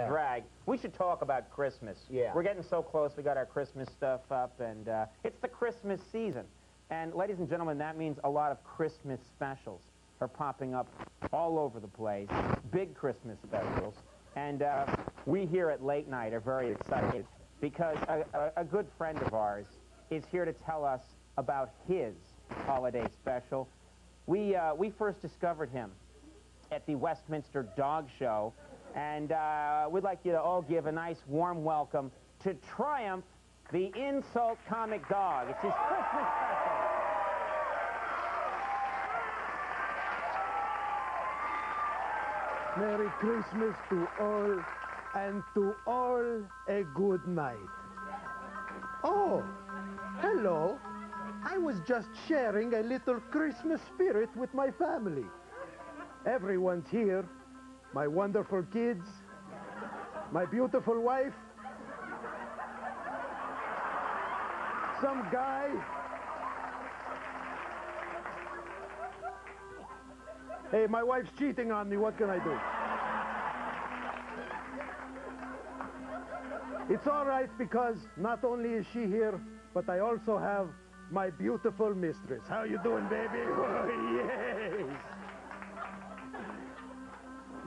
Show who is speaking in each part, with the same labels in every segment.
Speaker 1: drag. We should talk about Christmas.
Speaker 2: Yeah.
Speaker 1: We're getting so close. We got our Christmas stuff up, and it's the Christmas season. And ladies and gentlemen, that means a lot of Christmas specials are popping up all over the place. Big Christmas specials. And we here at Late Night are very excited because a good friend of ours is here to tell us about his holiday special. We first discovered him at the Westminster Dog Show, and we'd like you to all give a nice warm welcome to Triumph, the insult comic dog. It's his Christmas special.
Speaker 3: Merry Christmas to all, and to all a good night. Oh, hello. I was just sharing a little Christmas spirit with my family. Everyone's here. My wonderful kids, my beautiful wife, some guy. Hey, my wife's cheating on me. What can I do? It's all right because not only is she here, but I also have my beautiful mistress. How you doing, baby? Oh, yes.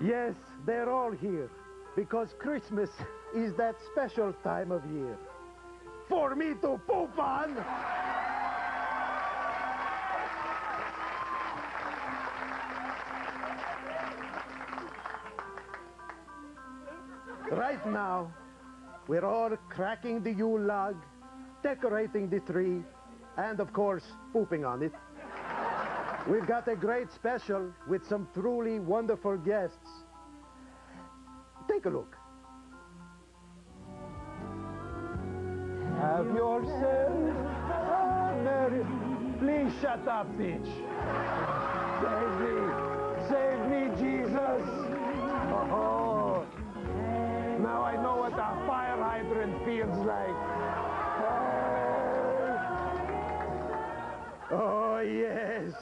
Speaker 3: Yes, they're all here because Christmas is that special time of year for me to poop on. Right now, we're all cracking the Yule log, decorating the tree, and of course, pooping on it. We've got a great special with some truly wonderful guests. Take a look. Have yourself a merry... Please shut up, bitch. Save me, Jesus. Oh, now I know what a fire hydrant feels like. Oh, yes.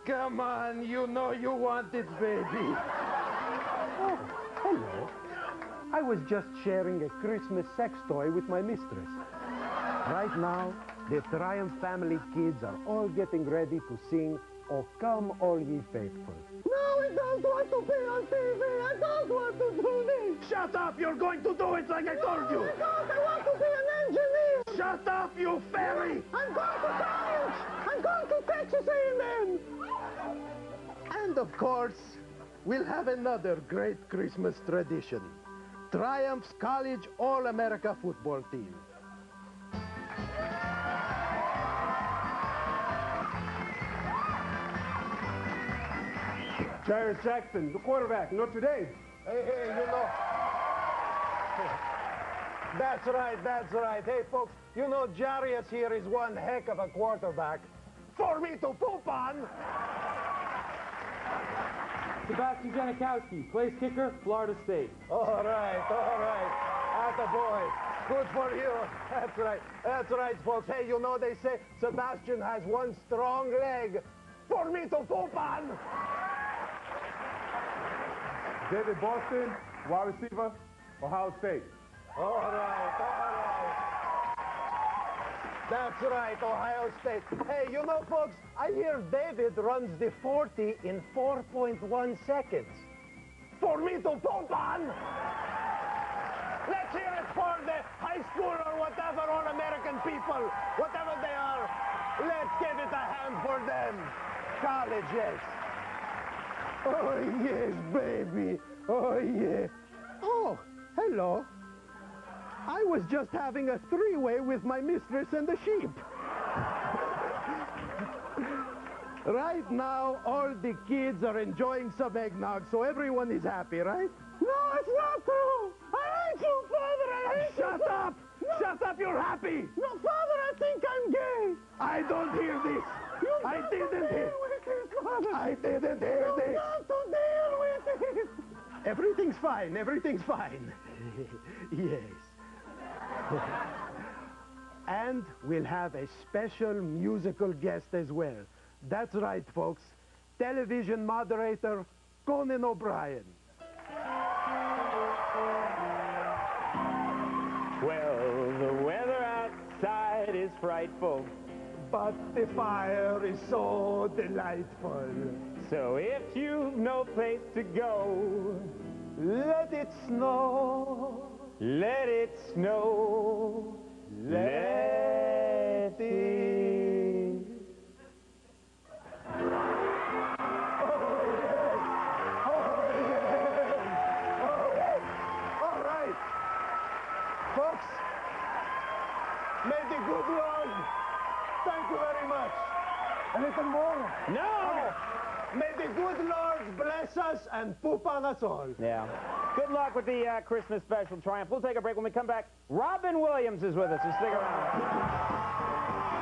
Speaker 3: Come on, you know you want it, baby. Oh, hello. I was just sharing a Christmas sex toy with my mistress. Right now, the Triumph family kids are all getting ready to sing "O Come All Ye Faithful." No, I don't want to be on TV. I don't want to do this. Shut up. You're going to do it like I told you. I don't. I want to be an engineer. Shut up, you fairy. I'm going to college. I'm going to Texas A&M. And of course, we'll have another great Christmas tradition. Triumph's College All-America football team.
Speaker 4: Jairus Jackson, the quarterback, Notre Dame.
Speaker 3: Hey, you know... That's right. Hey, folks, you know Jairus here is one heck of a quarterback for me to poop on.
Speaker 4: Sebastian Janikowski, place kicker, Florida State.
Speaker 3: All right. Attaboy. Good for you. That's right, folks. Hey, you know they say Sebastian has one strong leg for me to poop on.
Speaker 4: David Boston, wide receiver, Ohio State.
Speaker 3: All right. That's right, Ohio State. Hey, you know, folks, I hear David runs the 40 in 4.1 seconds. For me to poop on! Let's hear it for the high school or whatever, All-American people, whatever they are. Let's give it a hand for them. College, yes. Oh, yes, baby. Oh, yeah. Oh, hello. I was just having a three-way with my mistress and the sheep. Right now, all the kids are enjoying some eggnog, so everyone is happy, right? No, it's not true. I hate you, Father. I hate you. Shut up. No. Shut up. You're happy. No, Father, I think I'm gay. I don't hear this. I didn't hear this, Father. I didn't hear this. You got to deal with it. Everything's fine. Everything's fine. Yes. And we'll have a special musical guest as well. That's right, folks. Television moderator Conan O'Brien.
Speaker 1: it is frightful.
Speaker 3: But the fire is so delightful.
Speaker 1: So if you've no place to go,
Speaker 3: Let it snow.
Speaker 1: let it snow. Let it.
Speaker 3: All right. Folks, may the good Lord, thank you very much. A little more.
Speaker 1: No!
Speaker 3: May the good Lord bless us and poop on us all.
Speaker 1: Yeah. Good luck with the Christmas special, Triumph. We'll take a break. When we come back, Robin Williams is with us, so stick around.